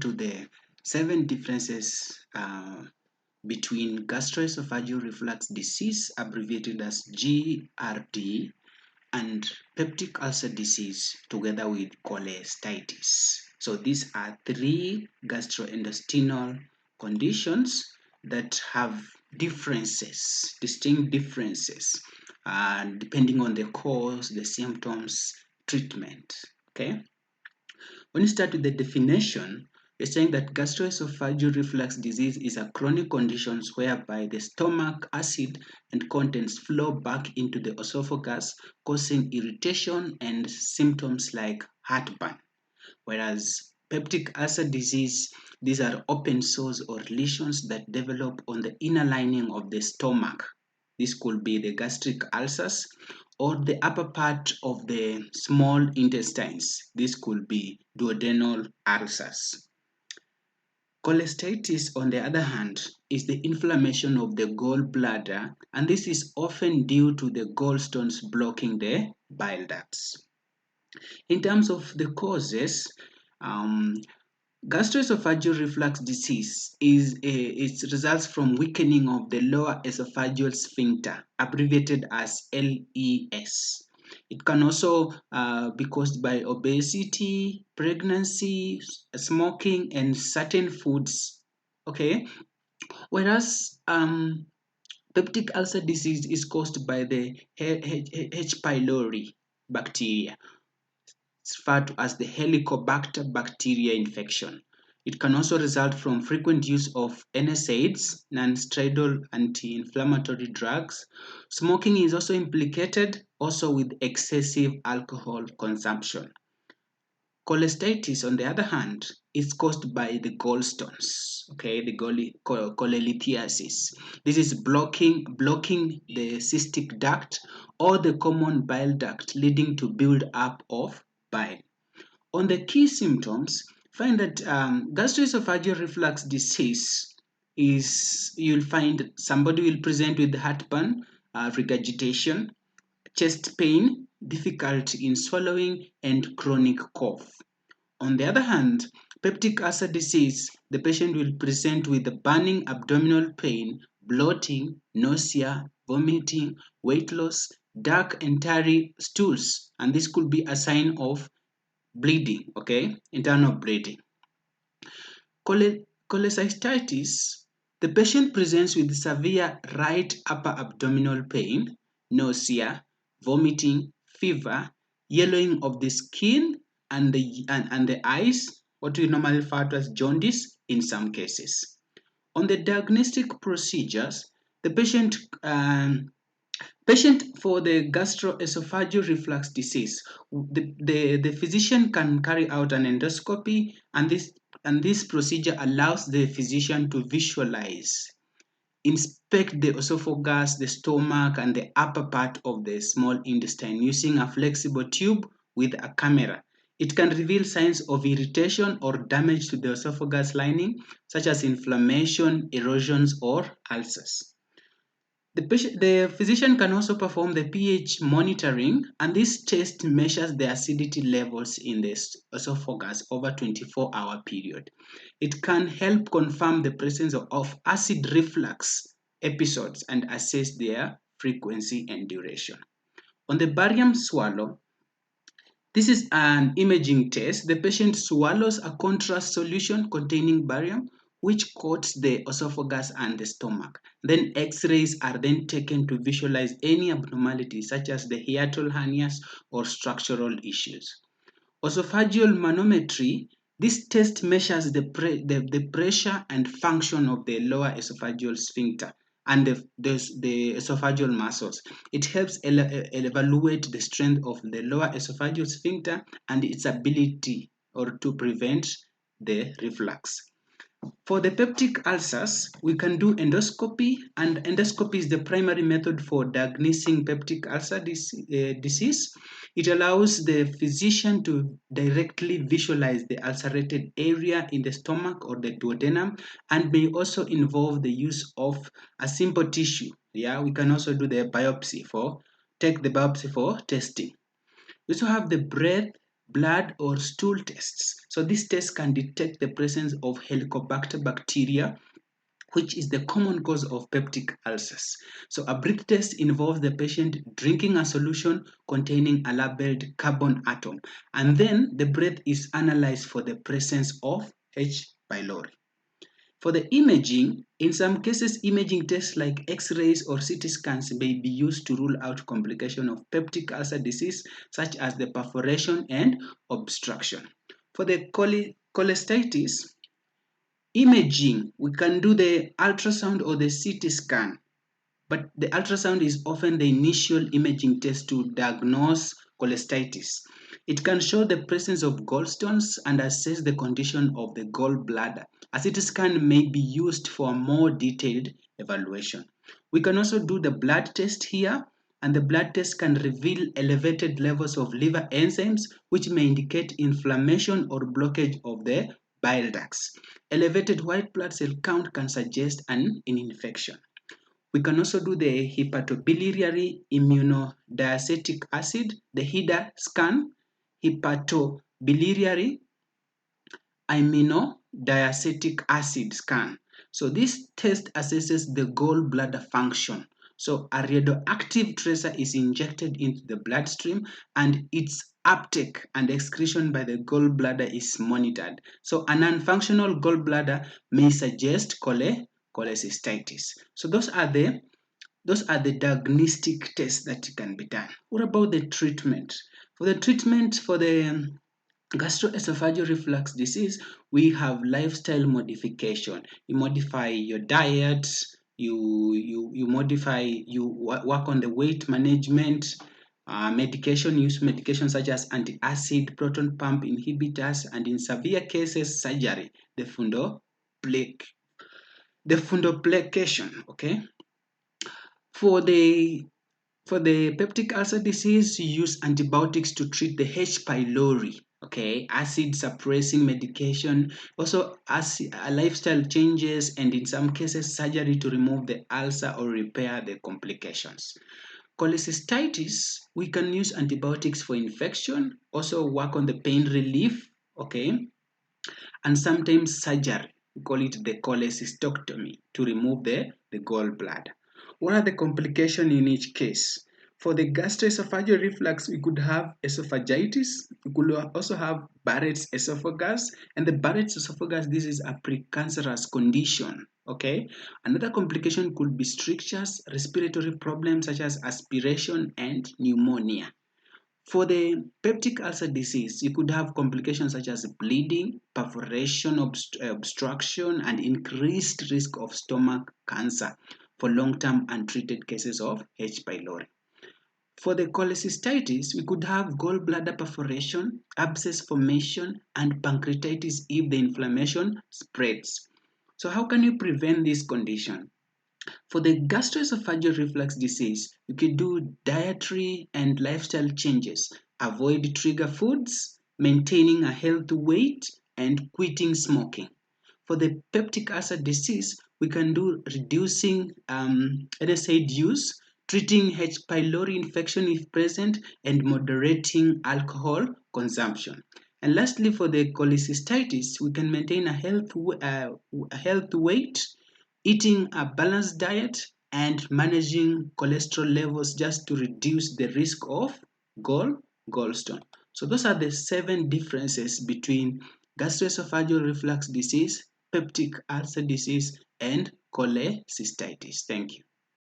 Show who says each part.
Speaker 1: to the 7 differences between gastroesophageal reflux disease, abbreviated as GRD, and peptic ulcer disease, together with cholesystitis. So these are 3 gastrointestinal conditions that have differences, distinct differences, depending on the cause, the symptoms, treatment. Okay. When you start with the definition, you're saying that gastroesophageal reflux disease is a chronic condition whereby the stomach acid and contents flow back into the esophagus, causing irritation and symptoms like heartburn. Whereas peptic ulcer disease, these are open sores or lesions that develop on the inner lining of the stomach. This could be the gastric ulcers or the upper part of the small intestines. This could be duodenal ulcers. Cholesystitis, on the other hand, is the inflammation of the gallbladder, and this is often due to the gallstones blocking the bile ducts. In terms of the causes, um, gastroesophageal reflux disease it results from weakening of the lower esophageal sphincter, abbreviated as LES. It can also be caused by obesity, pregnancy, smoking, and certain foods. Okay, whereas peptic ulcer disease is caused by the H. pylori bacteria. It's referred to as the Helicobacter bacteria infection. It can also result from frequent use of NSAIDs, non-steroidal anti-inflammatory drugs. Smoking is also implicated, also with excessive alcohol consumption. Cholesystitis, on the other hand, is caused by the gallstones, okay, the cholelithiasis. This is blocking the cystic duct or the common bile duct, leading to build up of bile. On the key symptoms, find that gastroesophageal reflux disease is, you'll find somebody will present with heartburn, regurgitation, chest pain, difficulty in swallowing, and chronic cough. On the other hand, peptic ulcer disease, the patient will present with the burning abdominal pain, bloating, nausea, vomiting, weight loss, dark and tarry stools, and this could be a sign of bleeding, okay, internal bleeding. Cholesystitis, the patient presents with severe right upper abdominal pain, nausea, vomiting, fever, yellowing of the skin and the eyes, what we normally refer to as jaundice in some cases. On the diagnostic procedures, the patient for the gastroesophageal reflux disease, the physician can carry out an endoscopy, and this procedure allows the physician to visualize, inspect the esophagus, the stomach, and the upper part of the small intestine using a flexible tube with a camera. It can reveal signs of irritation or damage to the esophagus lining, such as inflammation, erosions, or ulcers. The physician can also perform the pH monitoring, and this test measures the acidity levels in the esophagus over 24-hour period. It can help confirm the presence of acid reflux episodes and assess their frequency and duration. On the barium swallow, this is an imaging test. The patient swallows a contrast solution containing barium, which coats the esophagus and the stomach. Then X-rays are then taken to visualize any abnormalities such as the hiatal hernias or structural issues. Esophageal manometry, this test measures the pressure and function of the lower esophageal sphincter and the esophageal muscles. It helps evaluate the strength of the lower esophageal sphincter and its ability or to prevent the reflux. For the peptic ulcers, we can do endoscopy, and endoscopy is the primary method for diagnosing peptic ulcer disease. It allows the physician to directly visualize the ulcerated area in the stomach or the duodenum, and may also involve the use of a simple tissue. Yeah, we can also do the biopsy for take the biopsy for testing. We also have the breath blood or stool tests. So these tests can detect the presence of Helicobacter bacteria, which is the common cause of peptic ulcers. So a breath test involves the patient drinking a solution containing a labeled carbon atom, and then the breath is analyzed for the presence of H. pylori. For the imaging, in some cases, imaging tests like X-rays or CT scans may be used to rule out complications of peptic ulcer disease, such as the perforation and obstruction. For the cholesystitis, imaging, we can do the ultrasound or the CT scan, but the ultrasound is often the initial imaging test to diagnose cholesystitis. It can show the presence of gallstones and assess the condition of the gallbladder. A CT scan may be used for a more detailed evaluation. We can also do the blood test here, and the blood test can reveal elevated levels of liver enzymes, which may indicate inflammation or blockage of the bile ducts. Elevated white blood cell count can suggest an infection. We can also do the hepatobiliary immunodiacetic acid, the HIDA scan, hepatobiliary immunodiacetic acid scan. So this test assesses the gallbladder function. So a radioactive tracer is injected into the bloodstream, and its uptake and excretion by the gallbladder is monitored. So a non-functional gallbladder may suggest cholecystitis. So those are the diagnostic tests that can be done. What about the treatment? For the treatment for the gastroesophageal reflux disease, we have lifestyle modification. You modify your diet, you modify, work on the weight management, use medication such as anti-acid, proton pump inhibitors, and in severe cases, surgery, the fundoplication, okay? For the for the peptic ulcer disease, you use antibiotics to treat the H. pylori, okay, acid suppressing medication, also lifestyle changes, and in some cases, surgery to remove the ulcer or repair the complications. Cholecystitis, we can use antibiotics for infection, also work on the pain relief, okay, and sometimes surgery. We call it the cholecystectomy to remove the gallbladder. What are the complications in each case? For the gastroesophageal reflux, we could have esophagitis. We could also have Barrett's esophagus. And the Barrett's esophagus, this is a precancerous condition. Okay. Another complication could be strictures, respiratory problems such as aspiration and pneumonia. For the peptic ulcer disease, you could have complications such as bleeding, perforation, obstruction, and increased risk of stomach cancer for long-term untreated cases of H. pylori. For the cholecystitis, we could have gallbladder perforation, abscess formation, and pancreatitis if the inflammation spreads. So how can you prevent this condition? For the gastroesophageal reflux disease, you can do dietary and lifestyle changes, avoid trigger foods, maintaining a healthy weight, and quitting smoking. For the peptic ulcer disease, we can do reducing NSAID use, treating H. pylori infection if present, and moderating alcohol consumption. And lastly, for the cholecystitis, we can maintain a healthy weight, eating a balanced diet, and managing cholesterol levels just to reduce the risk of gallstone. So those are the 7 differences between gastroesophageal reflux disease, peptic ulcer disease, and cholecystitis. Thank you.